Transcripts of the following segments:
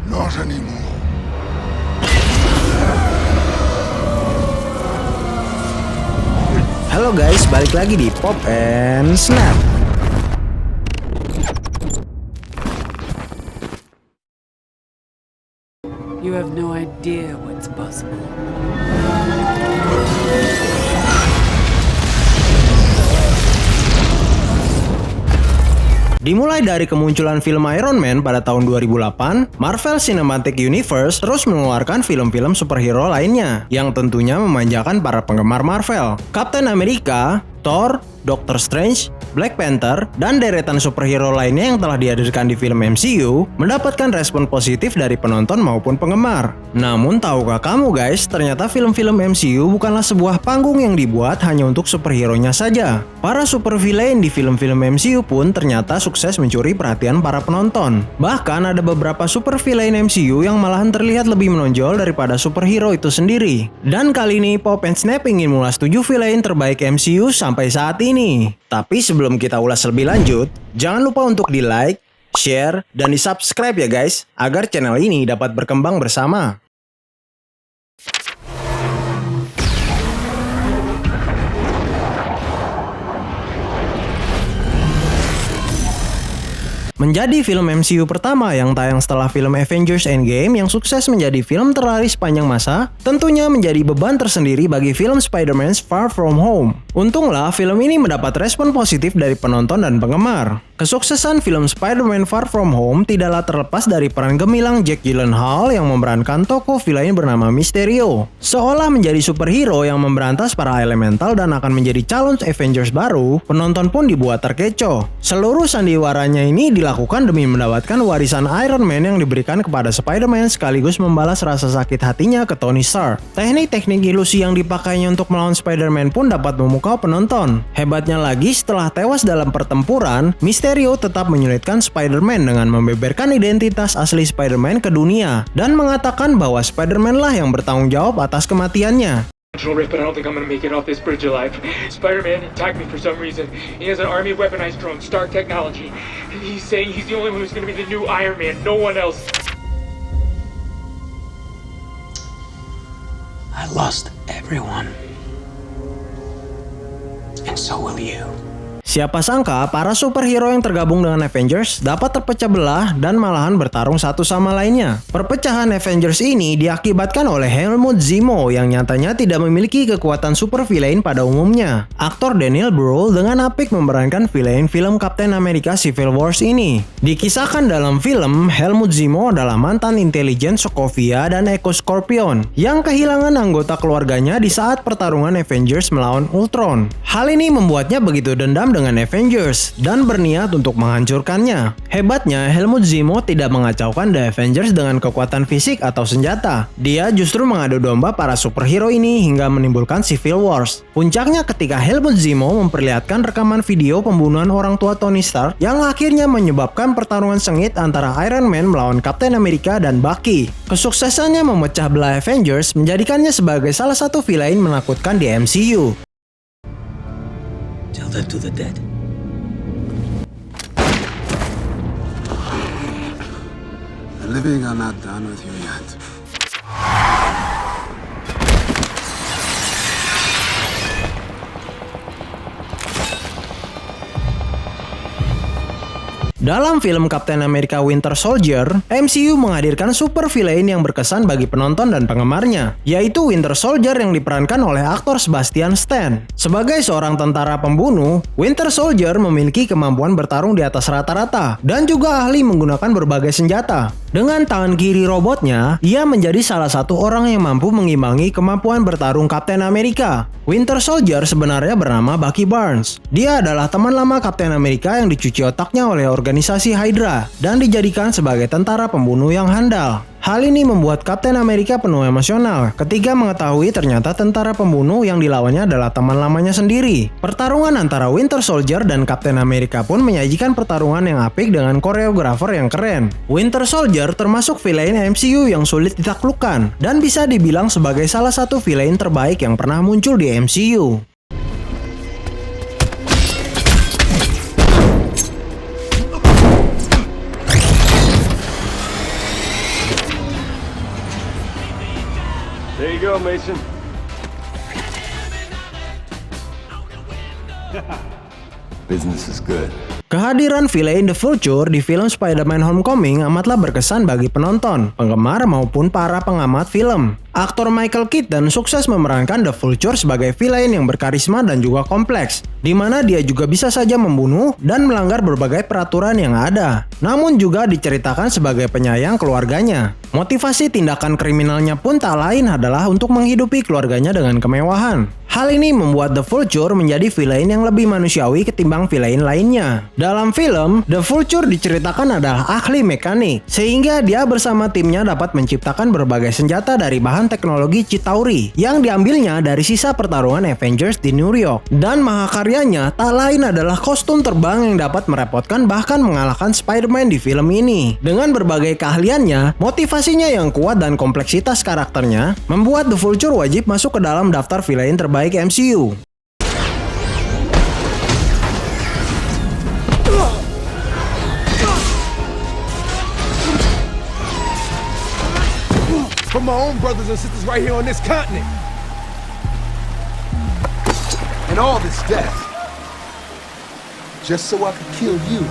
Not anymore. Halo guys, balik lagi di Pop and Snap. You have no idea what's possible. Dimulai dari kemunculan film Iron Man pada tahun 2008, Marvel Cinematic Universe terus mengeluarkan film-film superhero lainnya yang tentunya memanjakan para penggemar Marvel. Captain America, Thor, Doctor Strange, Black Panther, dan deretan superhero lainnya yang telah dihadirkan di film MCU mendapatkan respon positif dari penonton maupun penggemar. Namun tahukah kamu guys, ternyata film-film MCU bukanlah sebuah panggung yang dibuat hanya untuk superhero-nya saja. Para supervillain di film-film MCU pun ternyata sukses mencuri perhatian para penonton. Bahkan ada beberapa supervillain MCU yang malahan terlihat lebih menonjol daripada superhero itu sendiri. Dan kali ini Pop and Snap ingin mengulas 7 villain terbaik MCU sampai saat ini. Tapi sebelum kita ulas lebih lanjut, jangan lupa untuk di like, share, dan di subscribe ya guys, agar channel ini dapat berkembang bersama. Menjadi film MCU pertama yang tayang setelah film Avengers Endgame yang sukses menjadi film terlari sepanjang masa, tentunya menjadi beban tersendiri bagi film Spider-Man Far From Home. Untunglah film ini mendapat respon positif dari penonton dan penggemar. Kesuksesan film Spider-Man Far From Home tidaklah terlepas dari peran gemilang Jake Gyllenhaal yang memerankan tokoh villain bernama Mysterio. Seolah menjadi superhero yang memberantas para elemental dan akan menjadi calon Avengers baru, penonton pun dibuat terkecoh. Seluruh sandiwaranya ini dilakukan demi mendapatkan warisan Iron Man yang diberikan kepada Spider-Man sekaligus membalas rasa sakit hatinya ke Tony Stark. Teknik-teknik ilusi yang dipakainya untuk melawan Spider-Man pun dapat memukau penonton. Hebatnya lagi, setelah tewas dalam pertempuran, Mysterio tetap menyulitkan Spider-Man dengan membeberkan identitas asli Spider-Man ke dunia dan mengatakan bahwa Spider-Man lah yang bertanggung jawab atas kematiannya. Rick, but I don't think I'm gonna make it off this bridge alive. Spider-Man attacked me for some reason. He has an army of weaponized drones, Stark technology. He's saying he's the only one who's gonna be the new Iron Man, no one else. I lost everyone. And so will you. Siapa sangka para superhero yang tergabung dengan Avengers dapat terpecah belah dan malahan bertarung satu sama lainnya. Perpecahan Avengers ini diakibatkan oleh Helmut Zemo yang nyatanya tidak memiliki kekuatan supervillain pada umumnya. Aktor Daniel Brühl dengan apik memerankan villain film Captain America Civil War ini. Dikisahkan dalam film, Helmut Zemo adalah mantan intelijen Sokovia dan Echo Scorpion yang kehilangan anggota keluarganya di saat pertarungan Avengers melawan Ultron. Hal ini membuatnya begitu dendam dengan Avengers dan berniat untuk menghancurkannya. Hebatnya, Helmut Zemo tidak mengacaukan The Avengers dengan kekuatan fisik atau senjata. Dia justru mengadu domba para superhero ini hingga menimbulkan Civil Wars. Puncaknya ketika Helmut Zemo memperlihatkan rekaman video pembunuhan orang tua Tony Stark yang akhirnya menyebabkan pertarungan sengit antara Iron Man melawan Captain America dan Bucky. Kesuksesannya memecah belah Avengers menjadikannya sebagai salah satu villain menakutkan di MCU. Tell that to the dead. The living are not done with you yet. Dalam film Captain America Winter Soldier, MCU menghadirkan super villain yang berkesan bagi penonton dan penggemarnya, yaitu Winter Soldier yang diperankan oleh aktor Sebastian Stan. Sebagai seorang tentara pembunuh, Winter Soldier memiliki kemampuan bertarung di atas rata-rata dan juga ahli menggunakan berbagai senjata. Dengan tangan kiri robotnya, ia menjadi salah satu orang yang mampu mengimbangi kemampuan bertarung Captain America. Winter Soldier sebenarnya bernama Bucky Barnes. Dia adalah teman lama Captain America yang dicuci otaknya oleh organisasi Hydra dan dijadikan sebagai tentara pembunuh yang handal. Hal ini membuat Captain America penuh emosional ketika mengetahui ternyata tentara pembunuh yang dilawannya adalah teman lamanya sendiri. Pertarungan antara Winter Soldier dan Captain America pun menyajikan pertarungan yang apik dengan koreografer yang keren. Winter Soldier termasuk villain MCU yang sulit ditaklukkan dan bisa dibilang sebagai salah satu villain terbaik yang pernah muncul di MCU. There you go, Mason. Business is good. Kehadiran villain The Vulture di film Spider-Man Homecoming amatlah berkesan bagi penonton, penggemar maupun para pengamat film. Aktor Michael Keaton sukses memerankan The Vulture sebagai villain yang berkarisma dan juga kompleks, di mana dia juga bisa saja membunuh dan melanggar berbagai peraturan yang ada. Namun juga diceritakan sebagai penyayang keluarganya. Motivasi tindakan kriminalnya pun tak lain adalah untuk menghidupi keluarganya dengan kemewahan. Hal ini membuat The Vulture menjadi villain yang lebih manusiawi ketimbang villain lainnya. Dalam film, The Vulture diceritakan adalah ahli mekanik, sehingga dia bersama timnya dapat menciptakan berbagai senjata dari bahan teknologi Chitauri yang diambilnya dari sisa pertarungan Avengers di New York. Dan mahakaryanya tak lain adalah kostum terbang yang dapat merepotkan bahkan mengalahkan Spider-Man di film ini. Dengan berbagai keahliannya, motivasinya yang kuat dan kompleksitas karakternya membuat The Vulture wajib masuk ke dalam daftar villain terbaik MCU. For my own brothers and sisters right here on this continent. And all this death. Just so I could kill you.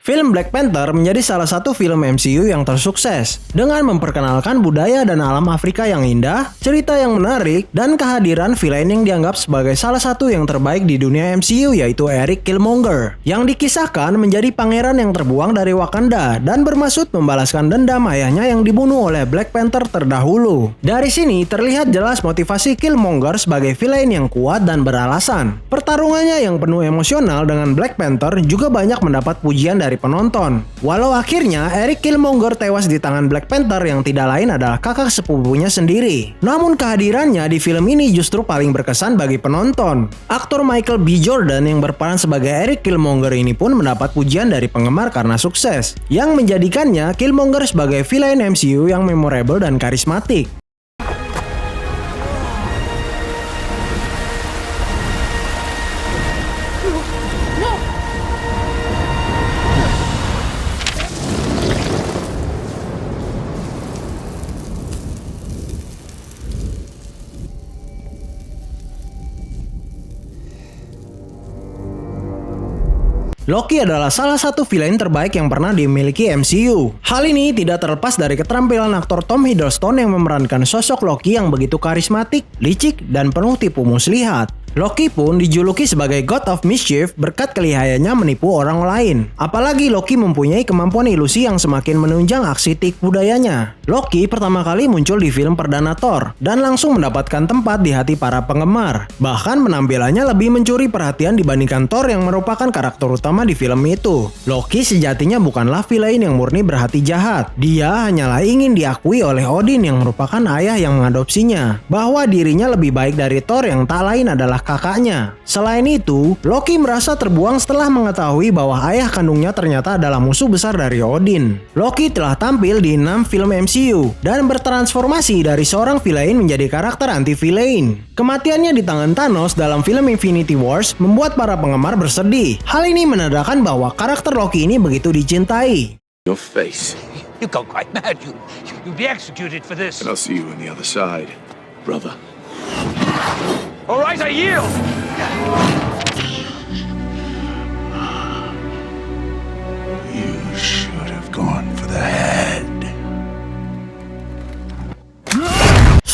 Film Black Panther menjadi salah satu film MCU yang tersukses dengan memperkenalkan budaya dan alam Afrika yang indah, cerita yang menarik, dan kehadiran villain yang dianggap sebagai salah satu yang terbaik di dunia MCU yaitu Eric Killmonger yang dikisahkan menjadi pangeran yang terbuang dari Wakanda dan bermaksud membalaskan dendam ayahnya yang dibunuh oleh Black Panther terdahulu. Dari sini terlihat jelas motivasi Killmonger sebagai villain yang kuat dan beralasan. Pertarungannya yang penuh emosional dengan Black Panther juga banyak mendapat pujian dari penonton. Walau akhirnya Eric Killmonger tewas di tangan Black Panther yang tidak lain adalah kakak sepupunya sendiri. Namun kehadirannya di film ini justru paling berkesan bagi penonton. Aktor Michael B. Jordan yang berperan sebagai Eric Killmonger ini pun mendapat pujian dari penggemar karena sukses, yang menjadikannya Killmonger sebagai villain MCU yang memorable dan karismatik. Loki adalah salah satu villain terbaik yang pernah dimiliki MCU. Hal ini tidak terlepas dari keterampilan aktor Tom Hiddleston yang memerankan sosok Loki yang begitu karismatik, licik, dan penuh tipu muslihat. Loki pun dijuluki sebagai God of Mischief berkat kelihayannya menipu orang lain. Apalagi Loki mempunyai kemampuan ilusi yang semakin menunjang aksi tipu dayanya. Loki pertama kali muncul di film perdana Thor dan langsung mendapatkan tempat di hati para penggemar. Bahkan penampilannya lebih mencuri perhatian dibandingkan Thor yang merupakan karakter utama di film itu. Loki sejatinya bukanlah villain yang murni berhati jahat. Dia hanyalah ingin diakui oleh Odin yang merupakan ayah yang mengadopsinya, bahwa dirinya lebih baik dari Thor yang tak lain adalah kakaknya. Selain itu, Loki merasa terbuang setelah mengetahui bahwa ayah kandungnya ternyata adalah musuh besar dari Odin. Loki telah tampil di 6 film MCU dan bertransformasi dari seorang villain menjadi karakter anti-villain. Kematiannya di tangan Thanos dalam film Infinity Wars membuat para penggemar bersedih. Hal ini menandakan bahwa karakter Loki ini begitu dicintai. Your face. You go quite mad. You'll be executed for this. And I'll see you on the other side, brother. All right, I yield. You should have gone for the head.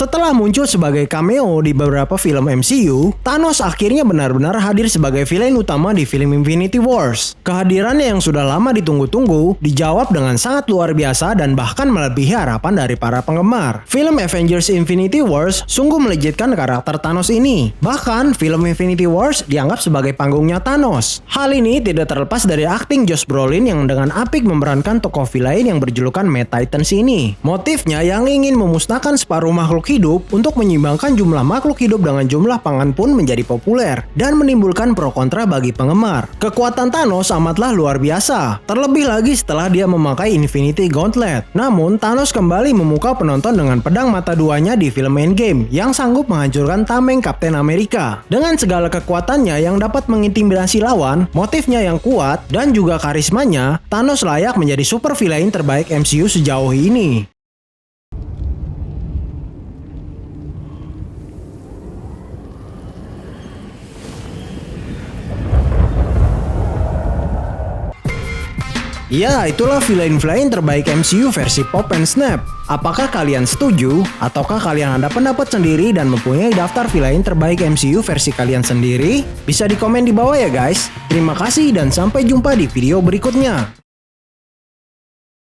Setelah muncul sebagai cameo di beberapa film MCU, Thanos akhirnya benar-benar hadir sebagai villain utama di film Infinity Wars. Kehadirannya yang sudah lama ditunggu-tunggu dijawab dengan sangat luar biasa dan bahkan melebihi harapan dari para penggemar. Film Avengers Infinity Wars sungguh melejitkan karakter Thanos ini. Bahkan film Infinity Wars dianggap sebagai panggungnya Thanos. Hal ini tidak terlepas dari akting Josh Brolin yang dengan apik memerankan tokoh villain yang berjulukan Mad Titans ini. Motifnya yang ingin memusnahkan separuh makhluk hidup untuk menyeimbangkan jumlah makhluk hidup dengan jumlah pangan pun menjadi populer dan menimbulkan pro kontra bagi penggemar. Kekuatan Thanos amatlah luar biasa, terlebih lagi setelah dia memakai Infinity Gauntlet. Namun Thanos kembali memukau penonton dengan pedang mata duanya di film Endgame yang sanggup menghancurkan tameng Kapten Amerika. Dengan segala kekuatannya yang dapat mengintimidasi lawan, motifnya yang kuat, dan juga karismanya, Thanos layak menjadi super villain terbaik MCU sejauh ini. Ya, itulah villain-villain terbaik MCU versi Pop and Snap. Apakah kalian setuju? Ataukah kalian ada pendapat sendiri dan mempunyai daftar villain terbaik MCU versi kalian sendiri? Bisa di komen di bawah ya guys. Terima kasih dan sampai jumpa di video berikutnya.